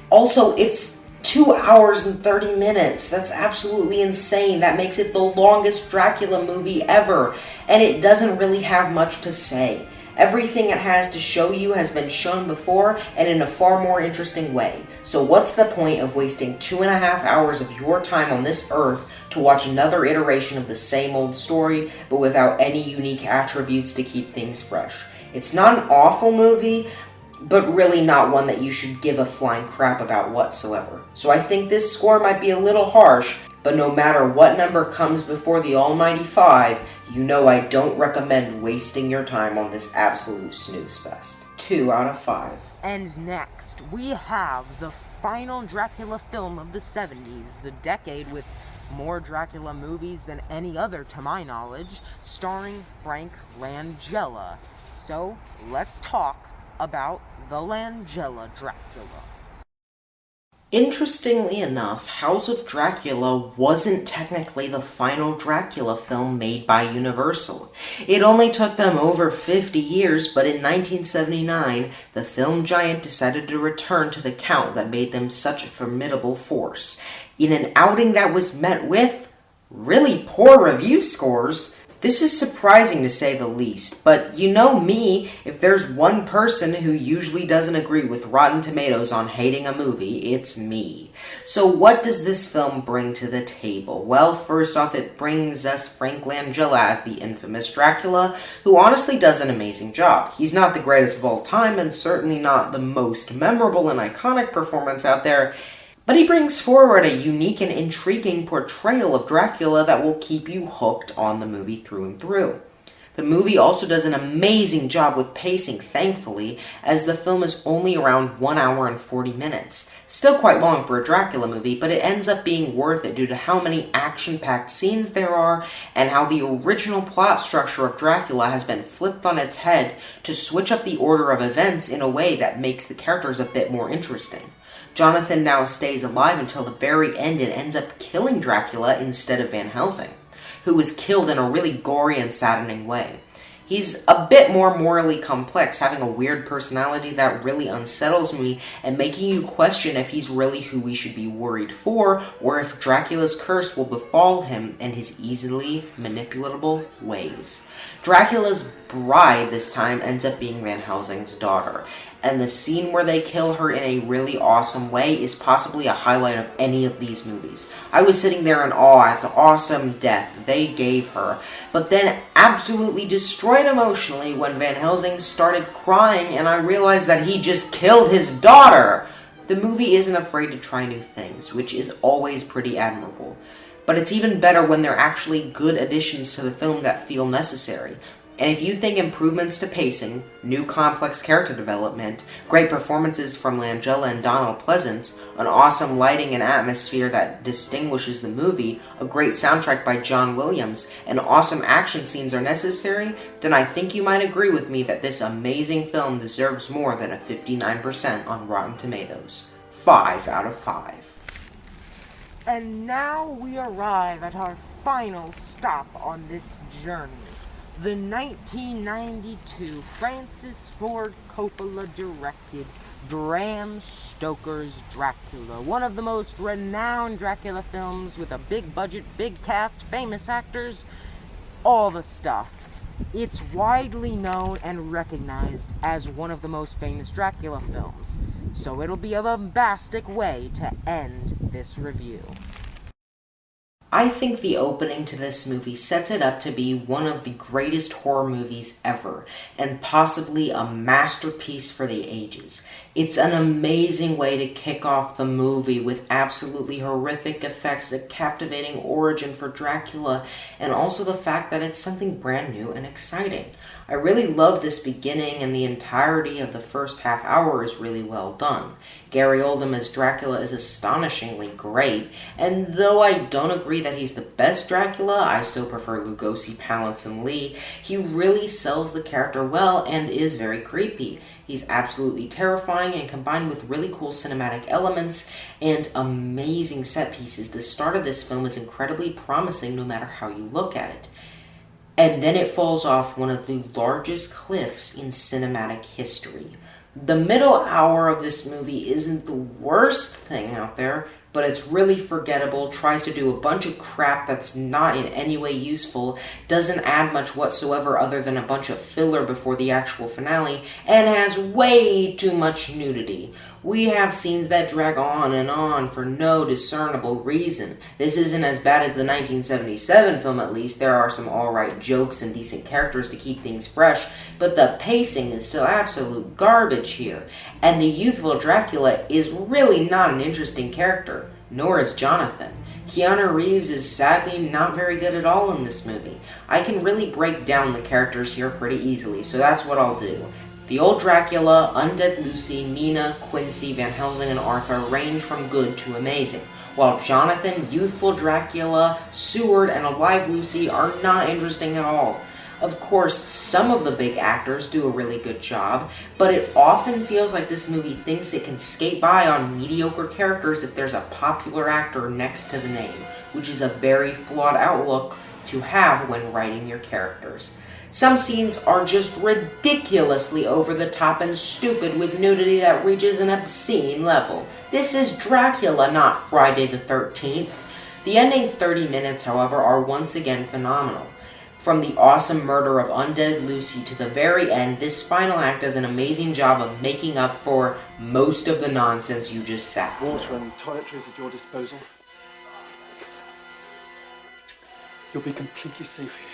Also, it's 2 hours and 30 minutes. That's absolutely insane. That makes it the longest Dracula movie ever, and it doesn't really have much to say. Everything it has to show you has been shown before and in a far more interesting way. So what's the point of wasting 2.5 hours of your time on this earth to watch another iteration of the same old story, but without any unique attributes to keep things fresh? It's not an awful movie, but really not one that you should give a flying crap about whatsoever. So I think this score might be a little harsh, but no matter what number comes before the almighty 5, you know I don't recommend wasting your time on this absolute snooze fest. 2 out of 5. And next, we have the final Dracula film of the 70s, the decade with more Dracula movies than any other to my knowledge, starring Frank Langella. So, let's talk about the Langella Dracula. Interestingly enough, House of Dracula wasn't technically the final Dracula film made by Universal. It only took them over 50 years, but in 1979, the film giant decided to return to the count that made them such a formidable force. In an outing that was met with really poor review scores. This is surprising to say the least, but you know me, if there's one person who usually doesn't agree with Rotten Tomatoes on hating a movie, it's me. So what does this film bring to the table? Well, first off, it brings us Frank Langella as the infamous Dracula, who honestly does an amazing job. He's not the greatest of all time, and certainly not the most memorable and iconic performance out there, but he brings forward a unique and intriguing portrayal of Dracula that will keep you hooked on the movie through and through. The movie also does an amazing job with pacing, thankfully, as the film is only around 1 hour and 40 minutes. Still quite long for a Dracula movie, but it ends up being worth it due to how many action-packed scenes there are, and how the original plot structure of Dracula has been flipped on its head to switch up the order of events in a way that makes the characters a bit more interesting. Jonathan now stays alive until the very end and ends up killing Dracula instead of Van Helsing, who was killed in a really gory and saddening way. He's a bit more morally complex, having a weird personality that really unsettles me and making you question if he's really who we should be worried for, or if Dracula's curse will befall him in his easily manipulatable ways. Dracula's bride this time ends up being Van Helsing's daughter, and the scene where they kill her in a really awesome way is possibly a highlight of any of these movies. I was sitting there in awe at the awesome death they gave her, but then absolutely destroyed emotionally when Van Helsing started crying and I realized that he just killed his daughter! The movie isn't afraid to try new things, which is always pretty admirable. But it's even better when they're actually good additions to the film that feel necessary. And if you think improvements to pacing, new complex character development, great performances from Langella and Donald Pleasance, an awesome lighting and atmosphere that distinguishes the movie, a great soundtrack by John Williams, and awesome action scenes are necessary, then I think you might agree with me that this amazing film deserves more than a 59% on Rotten Tomatoes. 5 out of 5. And now we arrive at our final stop on this journey. The 1992 Francis Ford Coppola directed Bram Stoker's Dracula, one of the most renowned Dracula films with a big budget, big cast, famous actors, all the stuff. It's widely known and recognized as one of the most famous Dracula films, so it'll be a bombastic way to end this review. I think the opening to this movie sets it up to be one of the greatest horror movies ever, and possibly a masterpiece for the ages. It's an amazing way to kick off the movie with absolutely horrific effects, a captivating origin for Dracula, and also the fact that it's something brand new and exciting. I really love this beginning, and the entirety of the first half hour is really well done. Gary Oldman as Dracula is astonishingly great, and though I don't agree that he's the best Dracula, I still prefer Lugosi, Palance, and Lee. He really sells the character well and is very creepy. He's absolutely terrifying, and combined with really cool cinematic elements and amazing set pieces, the start of this film is incredibly promising no matter how you look at it. And then it falls off one of the largest cliffs in cinematic history. The middle hour of this movie isn't the worst thing out there, but it's really forgettable, tries to do a bunch of crap that's not in any way useful, doesn't add much whatsoever other than a bunch of filler before the actual finale, and has way too much nudity. We have scenes that drag on and on for no discernible reason. This isn't as bad as the 1977 film, at least. There are some alright jokes and decent characters to keep things fresh, but the pacing is still absolute garbage here. And the youthful Dracula is really not an interesting character, nor is Jonathan. Keanu Reeves is sadly not very good at all in this movie. I can really break down the characters here pretty easily, so that's what I'll do. The old Dracula, Undead Lucy, Mina, Quincy, Van Helsing, and Arthur range from good to amazing, while Jonathan, youthful Dracula, Seward, and Alive Lucy are not interesting at all. Of course, some of the big actors do a really good job, but it often feels like this movie thinks it can skate by on mediocre characters if there's a popular actor next to the name, which is a very flawed outlook to have when writing your characters. Some scenes are just ridiculously over the top and stupid with nudity that reaches an obscene level. This is Dracula, not Friday the 13th. The ending 30 minutes, however, are once again phenomenal. From the awesome murder of Undead Lucy to the very end, this final act does an amazing job of making up for most of the nonsense you just sat through. Water and toiletries at your disposal. You'll be completely safe here.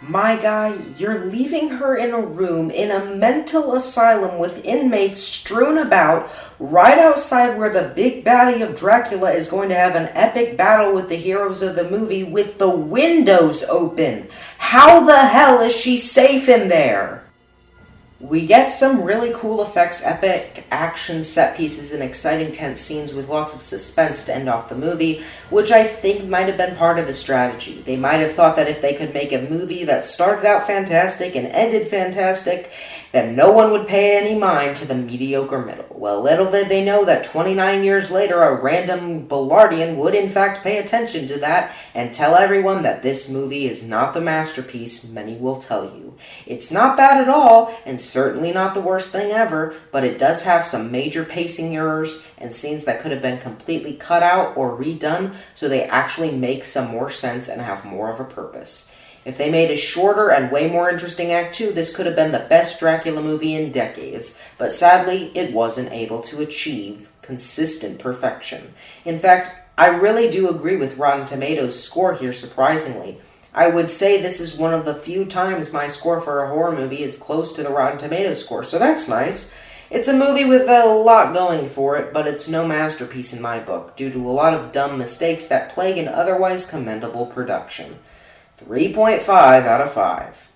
My guy, you're leaving her in a room in a mental asylum with inmates strewn about right outside where the big baddie of Dracula is going to have an epic battle with the heroes of the movie with the windows open. How the hell is she safe in there? We get some really cool effects, epic action set pieces, and exciting tense scenes with lots of suspense to end off the movie, which I think might have been part of the strategy. They might have thought that if they could make a movie that started out fantastic and ended fantastic, that no one would pay any mind to the mediocre middle. Well, little did they know that 29 years later, a random Ballardian would in fact pay attention to that and tell everyone that this movie is not the masterpiece many will tell you. It's not bad at all, and certainly not the worst thing ever, but it does have some major pacing errors and scenes that could have been completely cut out or redone so they actually make some more sense and have more of a purpose. If they made a shorter and way more interesting Act 2, this could have been the best Dracula movie in decades, but sadly, it wasn't able to achieve consistent perfection. In fact, I really do agree with Rotten Tomatoes' score here, surprisingly. I would say this is one of the few times my score for a horror movie is close to the Rotten Tomatoes score, so that's nice. It's a movie with a lot going for it, but it's no masterpiece in my book, due to a lot of dumb mistakes that plague an otherwise commendable production. 3.5 out of 5.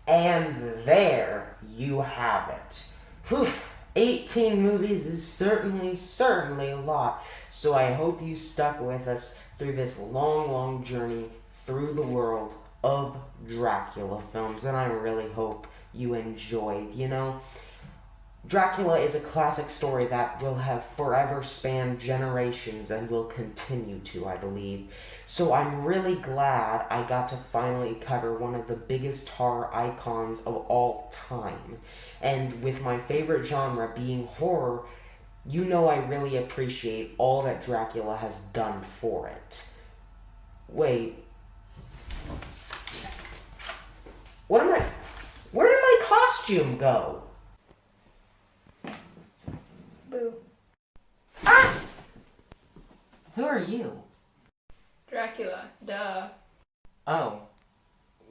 And there you have it. Whew, 18 movies is certainly a lot, so I hope you stuck with us through this long journey through the world of Dracula films, and I really hope you enjoyed. Dracula is a classic story that will have forever spanned generations and will continue to, I believe. So I'm really glad I got to finally cover one of the biggest horror icons of all time. And with my favorite genre being horror, I really appreciate all that Dracula has done for it. Wait. Where did my costume go? Boo. Ah! Who are you? Dracula, duh. Oh.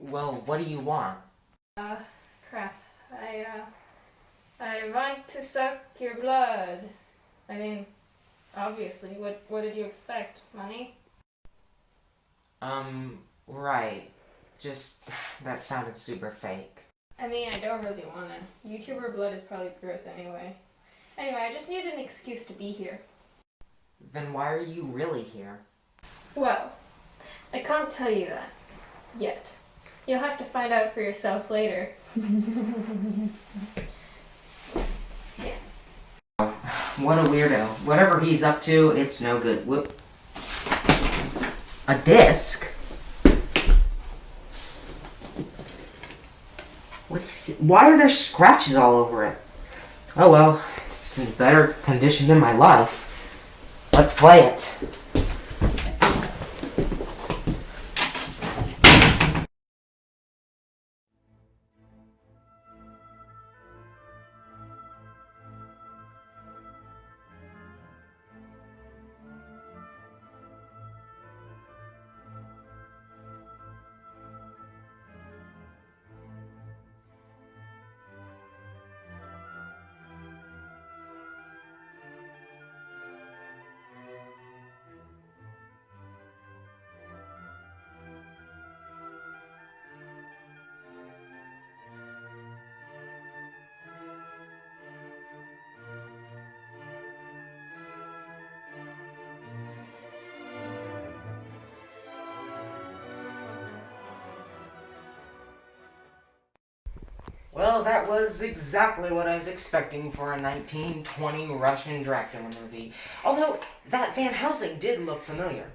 Well, what do you want? Crap. I want to suck your blood. I mean, obviously, what did you expect? Money? Right. Just, that sounded super fake. I mean, I don't really want to. YouTuber blood is probably gross anyway. Anyway, I just needed an excuse to be here. Then why are you really here? Well, I can't tell you that. Yet. You'll have to find out for yourself later. Yeah. What a weirdo. Whatever he's up to, it's no good. Whoop. A disc? What is it? Why are there scratches all over it? Oh well, it's in better condition than my life. Let's play it. Well, that was exactly what I was expecting for a 1920 Russian Dracula movie. Although, that Van Helsing did look familiar.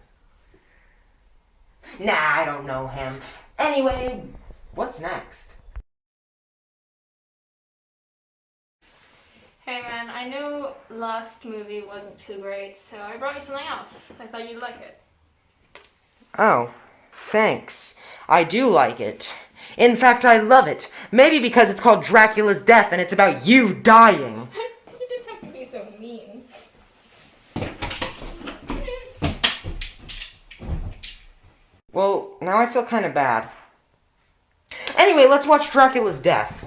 Nah, I don't know him. Anyway, what's next? Hey man, I know last movie wasn't too great, so I brought you something else. I thought you'd like it. Oh, thanks. I do like it. In fact, I love it. Maybe because it's called Dracula's Death and it's about you dying. You didn't have to be so mean. Well, now I feel kind of bad. Anyway, let's watch Dracula's Death.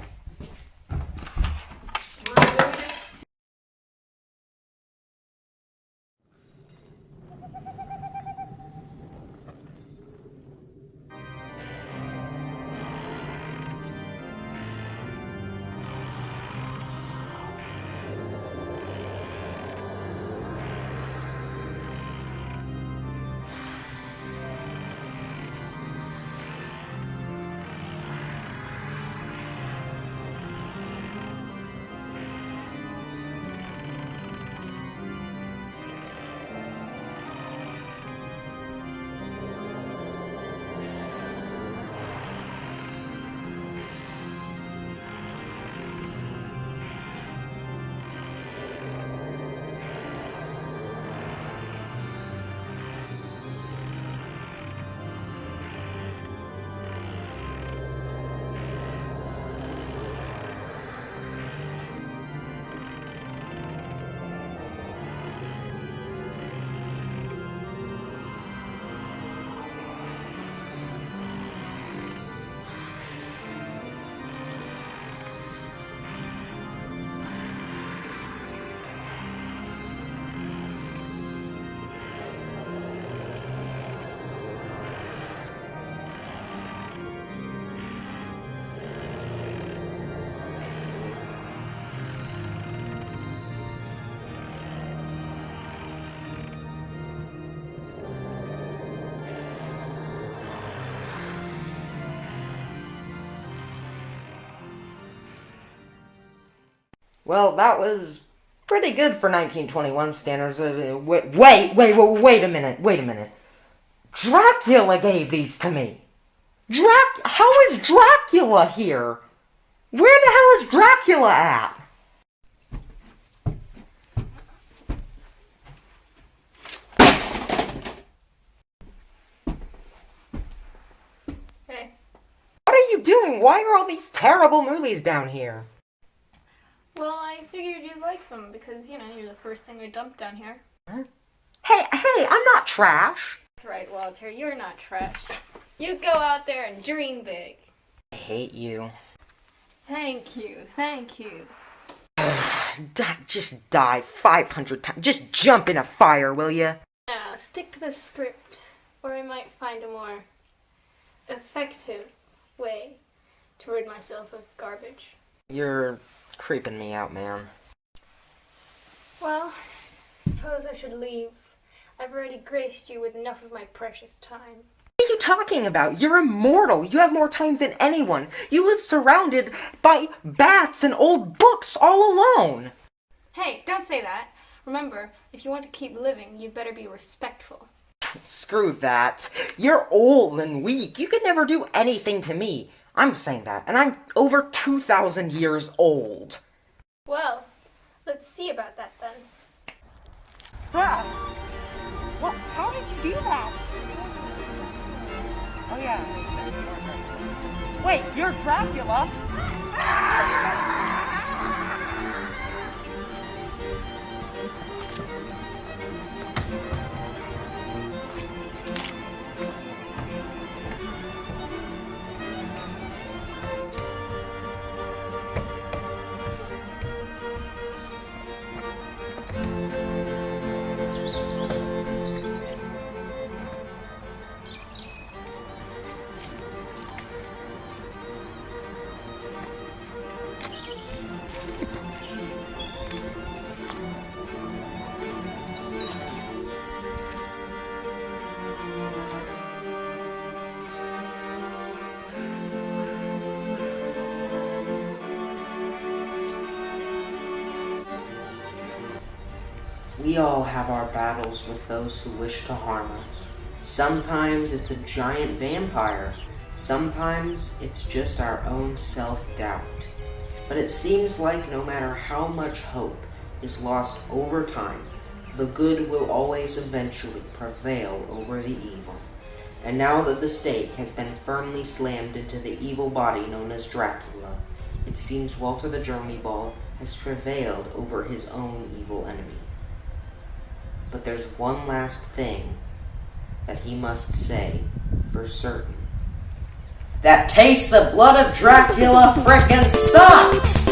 Well, that was pretty good for 1921 standards. Wait a minute. Dracula gave these to me. How is Dracula here? Where the hell is Dracula at? Hey. What are you doing? Why are all these terrible movies down here? Well, I figured you'd like them because, you're the first thing we dumped down here. Huh? Hey, I'm not trash. That's right, Walter. You're not trash. You go out there and dream big. I hate you. Thank you. Just die 500 times. Just jump in a fire, will ya? Now, stick to the script, or I might find a more effective way to rid myself of garbage. You're creeping me out, man. Well, I suppose I should leave. I've already graced you with enough of my precious time. What are you talking about? You're immortal. You have more time than anyone. You live surrounded by bats and old books all alone. Hey, don't say that. Remember, if you want to keep living, you'd better be respectful. Screw that. You're old and weak. You could never do anything to me. I'm saying that, and I'm over 2,000 years old. Well, let's see about that then. Ah! Well, how did you do that? Oh yeah, makes sense. Wait, you're Dracula? We all have our battles with those who wish to harm us. Sometimes it's a giant vampire. Sometimes it's just our own self-doubt. But it seems like no matter how much hope is lost over time, the good will always eventually prevail over the evil. And now that the stake has been firmly slammed into the evil body known as Dracula, it seems Walter the Germany-Ball has prevailed over his own evil enemy. But there's one last thing that he must say for certain. That tastes the blood of Dracula frickin' sucks!